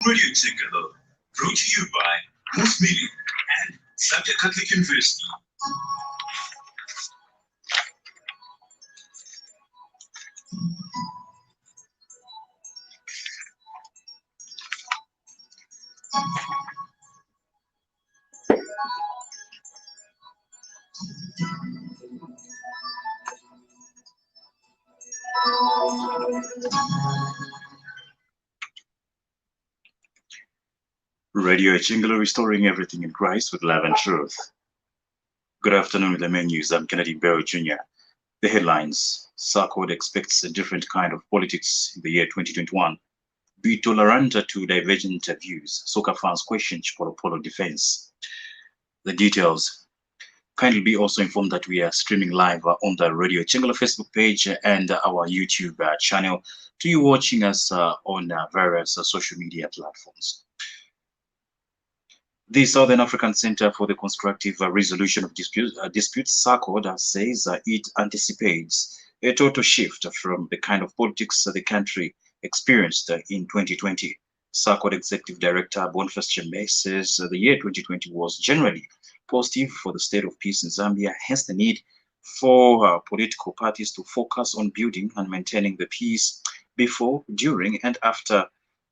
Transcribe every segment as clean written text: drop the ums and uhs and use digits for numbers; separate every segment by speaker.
Speaker 1: Radio Tingalo, brought to you by Moose Media and Sabja Catholic University. Radio Chingalo, restoring everything in Christ with love and truth. Good afternoon with the main news. I'm Kennedy Barrow Jr. The headlines: SACOD expects a different kind of politics in the year 2021. Be tolerant to divergent views. Soccer fans question Chipolo Polo defense. The details. Kindly be also informed that we are streaming live on the Radio Chingalo Facebook page and our YouTube channel to you watching us on various social media platforms. The Southern African Center for the Constructive Resolution of Disputes, SACOD, says it anticipates a total shift from the kind of politics the country experienced in 2020. SACOD Executive Director Boniface Chembe says the year 2020 was generally positive for the state of peace in Zambia, hence the need for political parties to focus on building and maintaining the peace before, during, and after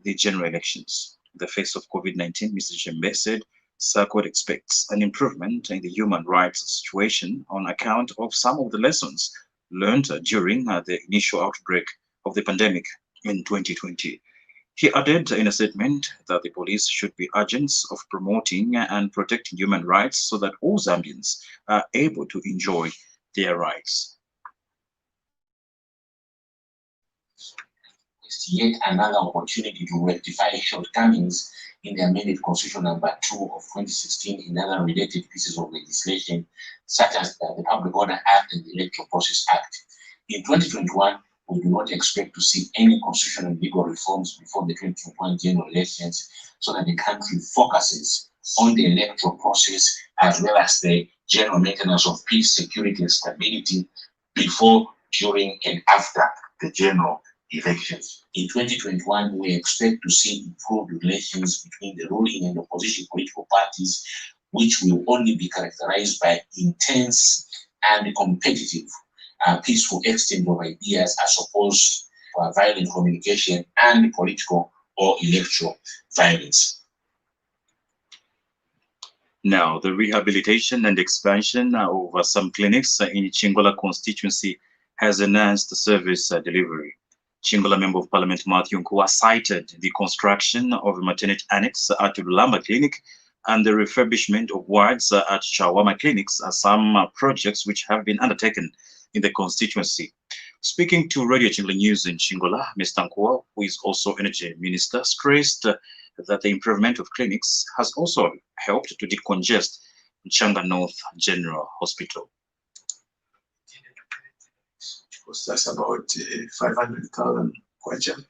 Speaker 1: the general elections. In the face of COVID-19, Mr. Chembe said SACOD expects an improvement in the human rights situation on account of some of the lessons learned during the initial outbreak of the pandemic in 2020. He added in a statement that the police should be agents of promoting and protecting human rights so that all Zambians are able to enjoy their rights.
Speaker 2: It's yet another opportunity to rectify shortcomings in the amended Constitution number 2 of 2016 in other related pieces of legislation, such as the Public Order Act and the Electoral Process Act. In 2021, we do not expect to see any constitutional and legal reforms before the 2021 general elections, so that the country focuses on the electoral process as well as the general maintenance of peace, security, and stability before, during, and after the general elections. In 2021, we expect to see improved relations between the ruling and opposition political parties, which will only be characterized by intense and competitive peaceful exchange of ideas as opposed to violent communication and political or electoral violence.
Speaker 1: Now, the rehabilitation and expansion of some clinics in Chingola constituency has enhanced service delivery. Chingola Member of Parliament Matthew Nkua cited the construction of a maternity annex at Lulamba Clinic and the refurbishment of wards at Chawama Clinics as some projects which have been undertaken in the constituency. Speaking to Radio Chingola News in Chingola, Mr. Nkua, who is also Energy Minister, stressed that the improvement of clinics has also helped to decongest Changa North General Hospital.
Speaker 3: That's about 500,000 kwacha,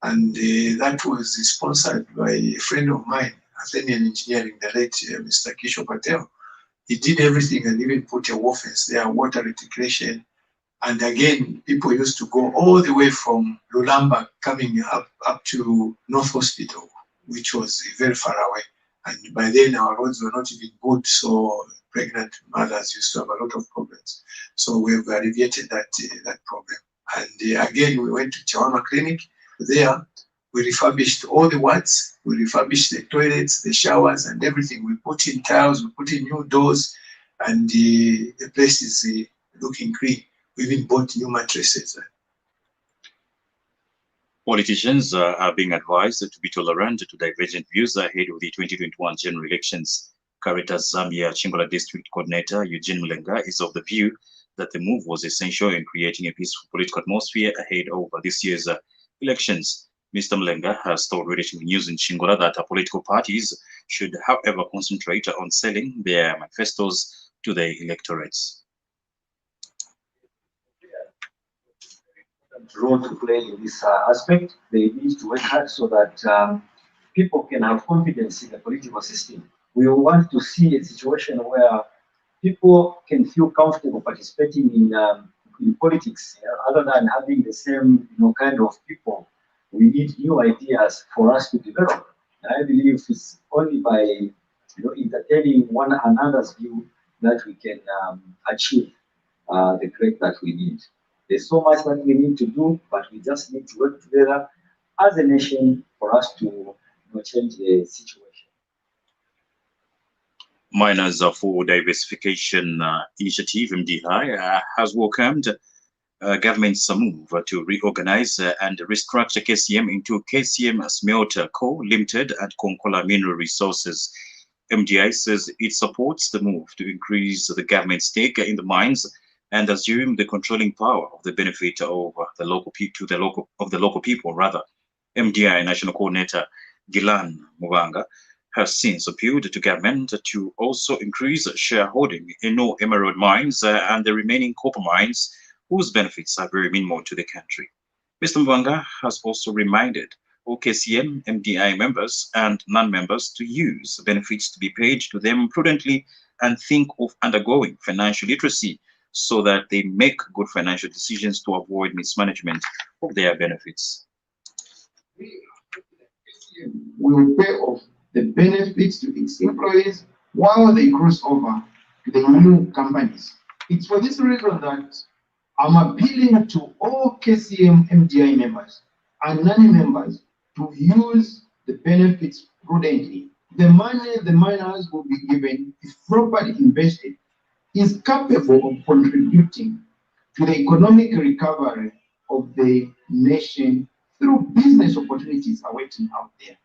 Speaker 3: and that was sponsored by a friend of mine, Athenian Engineering, the late Mr. Kisho Patel. He did everything and even put a wall fence there, water reticulation, and again, people used to go all the way from Lulamba coming up to North Hospital, which was very far away. And by then, our roads were not even good, so pregnant mothers used to have a lot of problems. So we've alleviated that problem. And again, we went to Chawama Clinic. There, we refurbished all the wards. We refurbished the toilets, the showers, and everything. We put in tiles, we put in new doors, and the place is looking clean. We even bought new mattresses.
Speaker 1: Politicians are being advised to be tolerant to divergent views ahead of the 2021 general elections. Caritas Zambia Chingola District Coordinator Eugene Mlenga is of the view that the move was essential in creating a peaceful political atmosphere ahead of this year's elections. Mr. Mlenga has told Radio News in Chingola that political parties should, however, concentrate on selling their manifestos to the electorates.
Speaker 4: Role to play in this aspect. They need to work hard so that people can have confidence in the political system. We want to see a situation where people can feel comfortable participating in politics, other than having the same kind of people. We need new ideas for us to develop. And I believe it's only by entertaining one another's view that we can achieve the growth that we need. There's so much that we need to do, but we just need to work together as a nation for us to change the situation.
Speaker 1: Miners for Diversification Initiative, MDI, has welcomed government's move to reorganize and restructure KCM into KCM Smelter Co. Limited and Konkola Mineral Resources. MDI says it supports the move to increase the government's stake in the mines and assume the controlling power of the benefit of the local people. MDI National Coordinator Gilan Mubanga has since appealed to government to also increase shareholding in all emerald mines and the remaining copper mines, whose benefits are very minimal to the country. Mr. Mubanga has also reminded all KCM MDI members and non-members to use benefits to be paid to them prudently and think of undergoing financial literacy so that they make good financial decisions to avoid mismanagement of their benefits.
Speaker 5: We will pay off the benefits to its employees while they cross over to the new companies. It's for this reason that I'm appealing to all KCM MDI members and non-members to use the benefits prudently. The money the miners will be given, if properly invested, is capable of contributing to the economic recovery of the nation through business opportunities awaiting out there.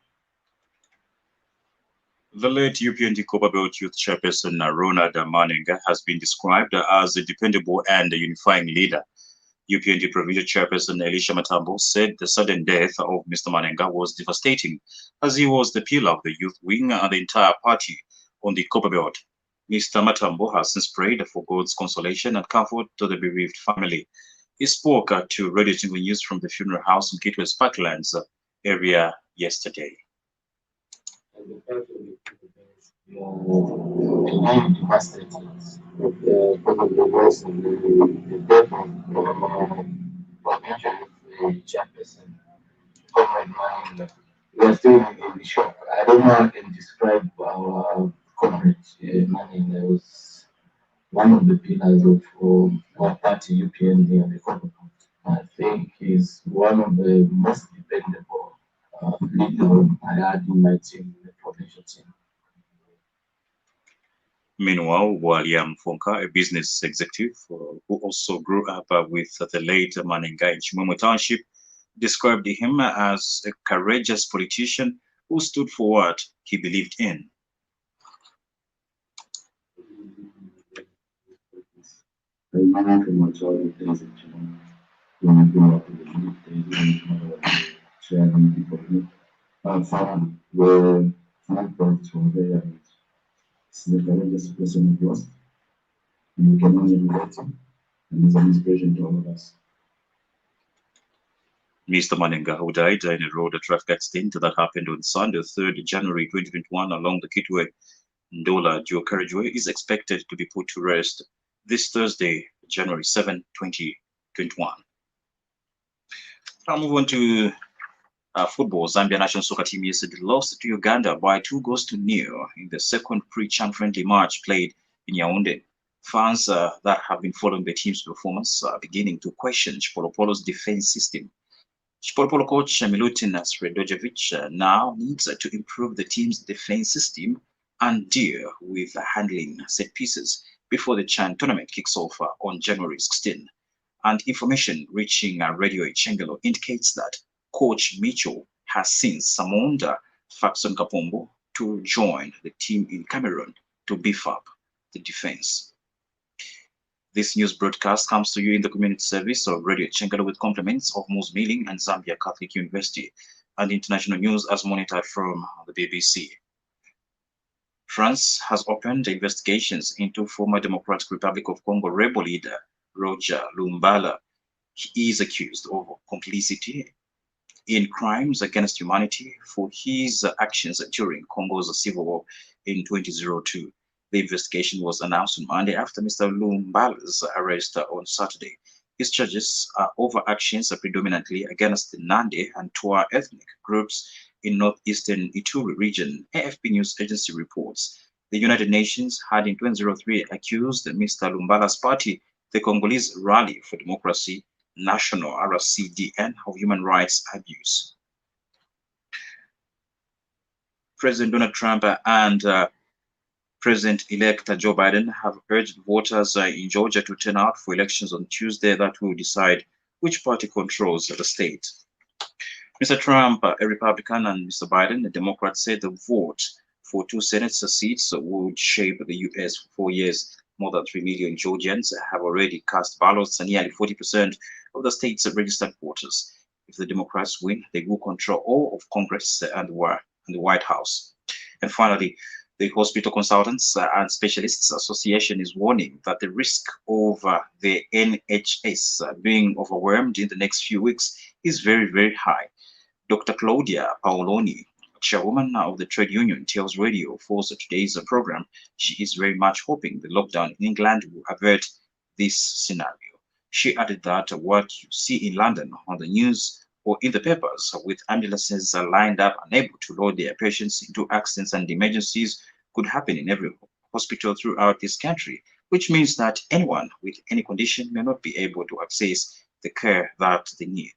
Speaker 1: The late UPND Copperbelt Youth Chairperson Ronald Manenga has been described as a dependable and unifying leader. UPND Provincial Chairperson Elisha Matambo said the sudden death of Mr. Manenga was devastating, as he was the pillar of the youth wing and the entire party on the Copperbelt. Mr. Matambo has since prayed for God's consolation and comfort to the bereaved family. He spoke to Radio Chingu News from the funeral house in Kitwe's Parklands area yesterday.
Speaker 6: Chairperson. We are still in shock. I don't know how I can describe our comrade Manning. He was one of the pillars of our party, UPND, and the government. I think he's one of the most dependable leaders I had in my team, the provincial team.
Speaker 1: Meanwhile, William Fonka, a business executive who also grew up with the late Manenga in Chimwemwe Township, described him as a courageous politician who stood for what he believed in.
Speaker 6: The courageous person of yours, and we can only relate him, and he's an inspiration to all of us.
Speaker 1: Mr. Manenga, who died in a road traffic accident that happened on Sunday, 3rd January 2021, along the Kitwe Ndola dual carriageway, is expected to be put to rest this Thursday, January 7, 2021. I'll move on to football. Zambia national soccer team yesterday lost to Uganda by 2-0 in the second pre-CHAN friendly match played in Yaoundé. Fans that have been following the team's performance are beginning to question Chipolopolo's defense system. Chipolopolo coach Milutin Sredojevic now needs to improve the team's defense system and deal with handling set pieces before the CHAN tournament kicks off on January 16. And information reaching Radio Chengelo indicates that Coach Mitchell has since summoned Faxon Kapombo to join the team in Cameroon to beef up the defense. This news broadcast comes to you in the community service of Radio Chengelo with compliments of Moose Milling and Zambia Catholic University, and international news as monitored from the BBC. France has opened investigations into former Democratic Republic of Congo rebel leader Roger Lumbala. He is accused of complicity in crimes against humanity for his actions during Congo's civil war in 2002. The investigation was announced on Monday after Mr. Lumbala's arrest on Saturday. His charges are over actions predominantly against the Nande and Twa ethnic groups in northeastern Ituri region. AFP News Agency reports the United Nations had in 2003 accused Mr. Lumbala's party, the Congolese Rally for Democracy National RCDN, of human rights abuse. President Donald Trump and President-elect Joe Biden have urged voters in Georgia to turn out for elections on Tuesday that will decide which party controls the state. Mr. Trump, a Republican, and Mr. Biden, a Democrat, said the vote for 2 Senate seats would shape the U.S. for 4 years. More than 3 million Georgians have already cast ballots, and nearly 40% of the state's registered voters. If the Democrats win, they will control all of Congress and the White House. And finally, the Hospital Consultants and Specialists Association is warning that the risk of the NHS being overwhelmed in the next few weeks is very, very high. Dr. Claudia Paoloni, chairwoman of the trade union, tells Radio for today's program she is very much hoping the lockdown in England will avert this scenario. She added that what you see in London on the news or in the papers with ambulances lined up unable to load their patients into accidents and emergencies could happen in every hospital throughout this country, which means that anyone with any condition may not be able to access the care that they need.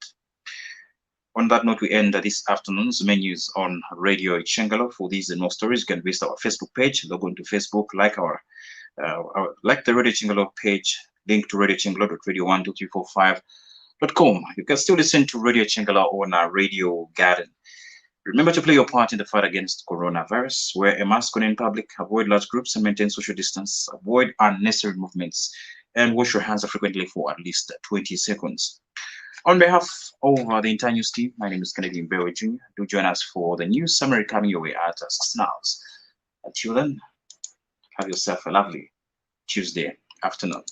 Speaker 1: On that note, we end this afternoon's menus on Radio Chengalo. For these and more stories, you can visit our Facebook page, log on to Facebook, like the Radio Chengalo page, link to radiochengalo.radio12345.com. You can still listen to Radio Chengalo on our Radio Garden. Remember to play your part in the fight against coronavirus. Wear a mask when in public, avoid large groups and maintain social distance, avoid unnecessary movements, and wash your hands frequently for at least 20 seconds. On behalf of the entire news team, my name is Kennedy Mbewe Jr. Do join us for the news summary coming your way at 16 hours. Until then, have yourself a lovely Tuesday afternoon.